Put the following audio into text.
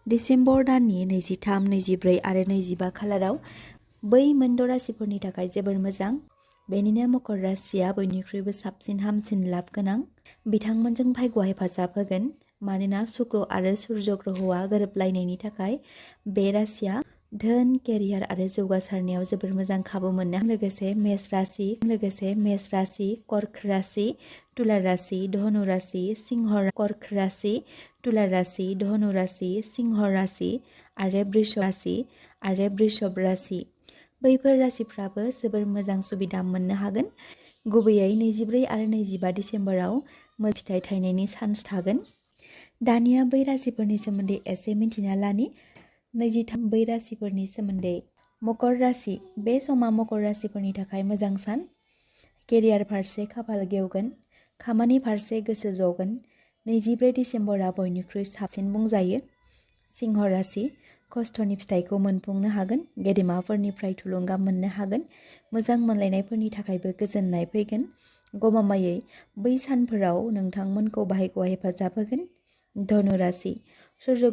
December दाननि 23, 24 आरो 25 खालाराव बै मोनद' राशिफोरनि थाखाय जोबोर मोजां। बेनिनो मकर राशिया बयनिख्रुइबो साबसिन हामसिन लाब गोनां। बिथांमोनजों भाग्यआ हेफाजाब होगोन मानोना शुक्र आरो सूर्य ग्रहआ गोरोबलायनायनि थाखाय बे राशिया धोन, केरियार आरो जौगासारनायाव जोबोर मोजां खाबु मोनो। लोगोसे मेष राशि, कर्क राशि, तुला राशि, धनु राशि, सिंह कर्क राशि, तुला राशि, धनु राशि, सिंह राशि आरो बृषभ राशि बैफोर राशिफ्राबो जोबोर मोजां सुबिदा मोननो हागोन। गुबैयै 24 आरो 25 डिसेम्बराव फिथाइ थायनायनि चान्स थागोन। दानिया बै राशिफोरनि सोमोन्दै एसे मिन्थिना लानि। 23 बै राशिफोरनि सोमोन्दै। मकर राशि, बे समा मकर राशिफोरनि थाखाय मोजां सान। केरियार फारसे खाफाल गेवगोन, खामानि फारसे गोसो जगोन। 24 डिसेम्बरा बयनिख्रुइ साबसिन बुंजायो। सिंह राशि, खस्थ'नि फिथाइखौ मोनफुंनो हागोन, गेदेमाफोरनिफ्राय थुलुंगा मोननो हागोन, मोजां मोनलायनायफोरनि थाखायबो गोजोननाय फैगोन। गमामायै बै सानफोराव नोंथांमोनखौ भाग्यआ हेफाजाब होगोन। धनु राशि, सूर्य